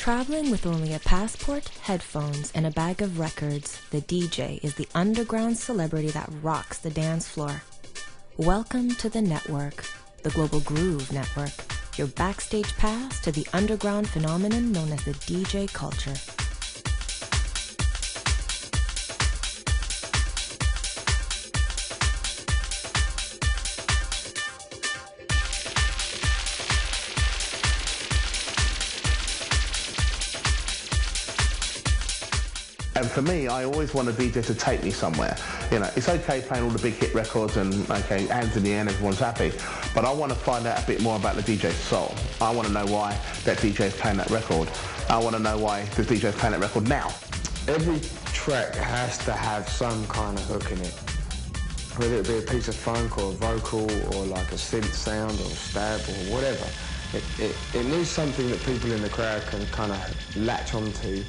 Traveling with only a passport, headphones, and a bag of records, the DJ is the underground celebrity that rocks the dance floor. Welcome to the network, the Global Groove Network, your backstage pass to the underground phenomenon known as the DJ culture. And for me, I always want a DJ to take me somewhere. You know, it's okay playing all the big hit records and, okay, hands in the air and everyone's happy. But I want to find out a bit more about the DJ's soul. I want to know why that DJ is playing that record. I want to know why the DJ is playing that record now. Every track has to have some kind of hook in it. Whether it be a piece of funk or a vocal or like a synth sound or a stab or whatever. It needs something that people in the crowd can kind of latch onto.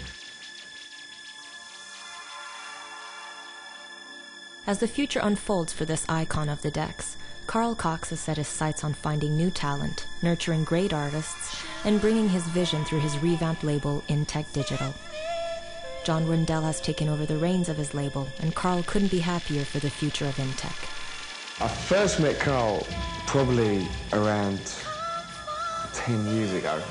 As the future unfolds for this icon of the decks, Carl Cox has set his sights on finding new talent, nurturing great artists, and bringing his vision through his revamped label, Intec Digital. John Rundell has taken over the reins of his label, and Carl couldn't be happier for the future of Intec. I first met Carl probably around 10 years ago,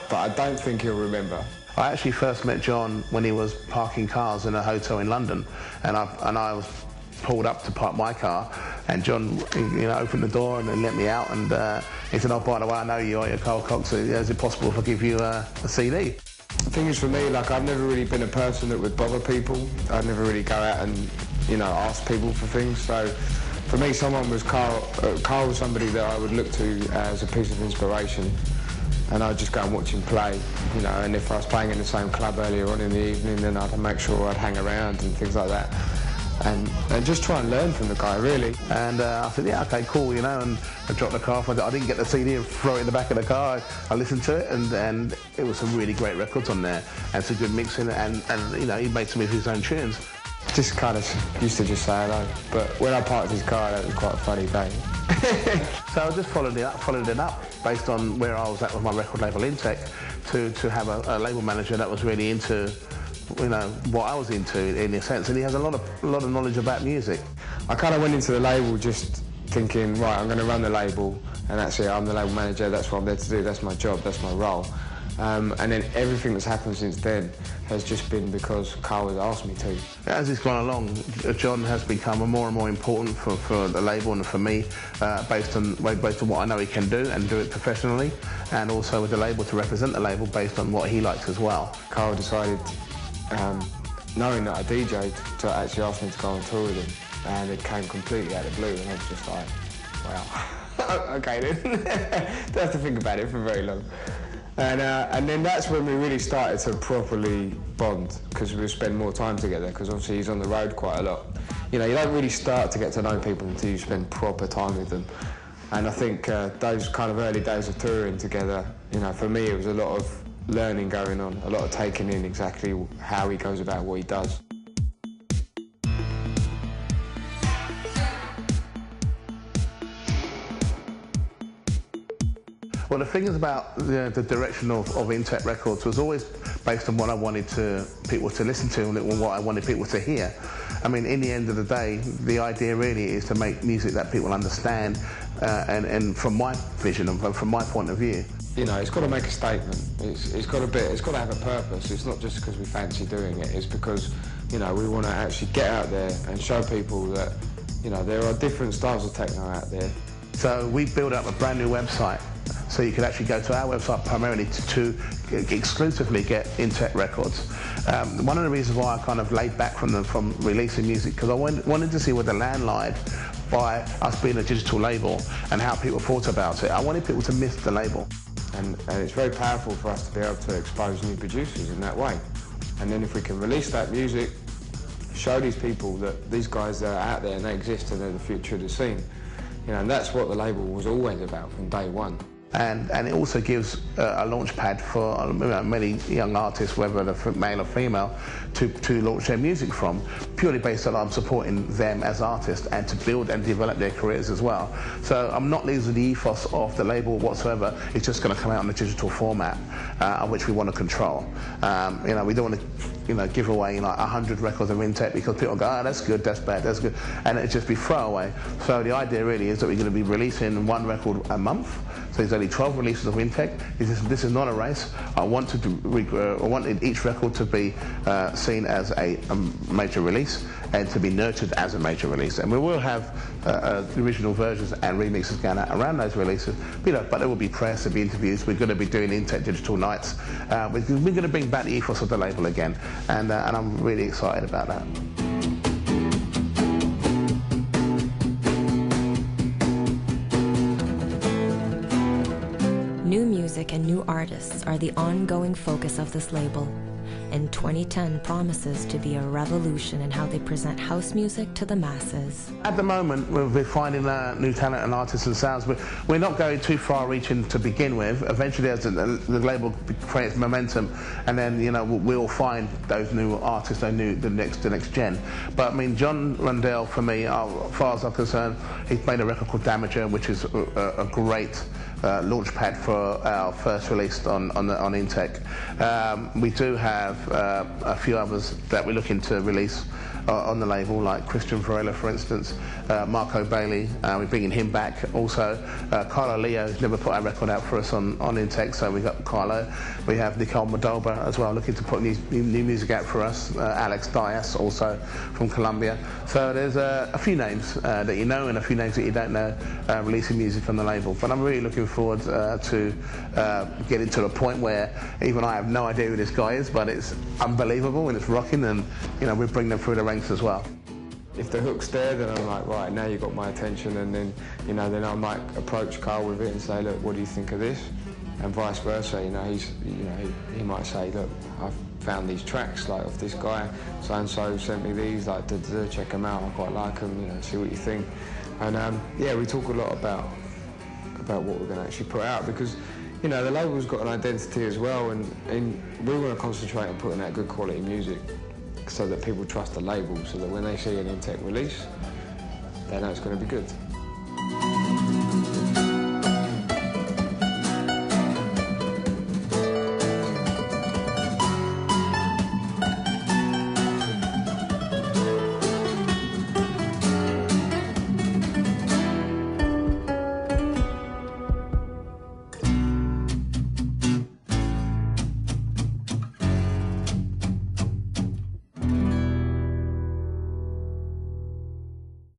but I don't think he'll remember. I actually first met John when he was parking cars in a hotel in London, and I was pulled up to park my car, and John, opened the door and then let me out, and he said, "Oh, by the way, I know you're Carl Cox. Is it possible if I give you a CD?" The thing is, for me, like, I've never really been a person that would bother people. I'd never really go out and, ask people for things. So, for me, someone was Carl. Carl was somebody that I would look to as a piece of inspiration. And I'd just go and watch him play, and if I was playing in the same club earlier on in the evening, then I'd make sure I'd hang around and things like that. And just try and learn from the guy, really. And I said, yeah, okay, cool, and I dropped the car off. I didn't get the CD and throw it in the back of the car. I listened to it, and it was some really great records on there, and some good mixing, and he made some of his own tunes. Just kind of used to just say hello, but when I parked his car, that was quite a funny day. So I just followed it up based on where I was at with my record label Intec, to have a label manager that was really into what I was into in a sense, and he has a lot of knowledge about music. I kind of went into the label just thinking, right, I'm going to run the label, and that's it. I'm the label manager. That's what I'm there to do. That's my job. That's my role. And then everything that's happened since then has just been because Carl has asked me to. As it's gone along, John has become more and more important for the label and for me, based on what I know he can do and do it professionally, and also with the label to represent the label based on what he likes as well. Carl decided, knowing that I DJ'd, to actually ask me to go on tour with him, and it came completely out of the blue, and I was just like, wow, okay then. Don't have to think about it for very long. And then that's when we really started to properly bond, because we would spend more time together, because obviously he's on the road quite a lot. You don't really start to get to know people until you spend proper time with them. And I think those kind of early days of touring together, for me it was a lot of learning going on, a lot of taking in exactly how he goes about what he does. Well, the thing is about the direction of Intec Records was always based on what I wanted people to listen to and what I wanted people to hear. I mean, in the end of the day, the idea really is to make music that people understand, and from my vision and from my point of view. It's got to make a statement. It's got to have a purpose. It's not just because we fancy doing it. It's because, we want to actually get out there and show people that, there are different styles of techno out there. So we built up a brand new website, so you could actually go to our website primarily to exclusively get Intec Records. One of the reasons why I kind of laid back from releasing music, because I wanted to see where the land lied by us being a digital label and how people thought about it. I wanted people to miss the label. And it's very powerful for us to be able to expose new producers in that way. And then if we can release that music, show these people that these guys are out there and they exist and they're the future of the scene. And that's what the label was always about from day one. And it also gives a launch pad for many young artists, whether they're male or female, to launch their music from, purely based on I'm supporting them as artists and to build and develop their careers as well. So I'm not losing the ethos of the label whatsoever. It's just going to come out in a digital format, which we want to control. We don't want to give away 100 records of Intec because people go, oh, that's good, that's bad, that's good, and it'd just be throwaway. So the idea really is that we're going to be releasing one record a month. So there's only 12 releases of Intec. This is not a race. I wanted each record to be seen as a major release and to be nurtured as a major release. And we will have original versions and remixes going out around those releases. But there will be press, there'll be interviews. We're going to be doing Intec Digital Nights. We're going to bring back the ethos of the label again, and I'm really excited about that. New music and new artists are the ongoing focus of this label, and 2010 promises to be a revolution in how they present house music to the masses. At the moment, we're finding new talent and artists and sounds. We're not going too far-reaching to begin with. Eventually, as the label creates momentum, and then we'll find those new artists, the next gen. But I mean, John Rundell, for me, as far as I'm concerned, he's made a record called Damager, which is a great launch pad for our first release on Intec. We do have a few others that we're looking to release on the label, like Christian Varela, for instance, Marco Bailey. We're bringing him back. Also, Carlo Leo's never put our record out for us on Intec, so we've got Carlo. We have Nicole Moldova as well, looking to put new music out for us. Alex Diaz, also from Colombia. So there's a few names that you know and a few names that you don't know releasing music on the label. But I'm really looking forward to getting to a point where even I have no idea who this guy is, but it's unbelievable and it's rocking, and we bring them through the ranks as well. If the hook's there, then I'm like, right, now you've got my attention, and then then I might approach Carl with it and say, look, what do you think of this? And vice versa. He might say, look, I've found these tracks off this guy, so and so sent me these, check them out, I quite like them, see what you think. And yeah, we talk a lot about what we're going to actually put out, because the label's got an identity as well, and we want to concentrate on putting out good quality music so that people trust the label, so that when they see an Intec release, they know it's going to be good.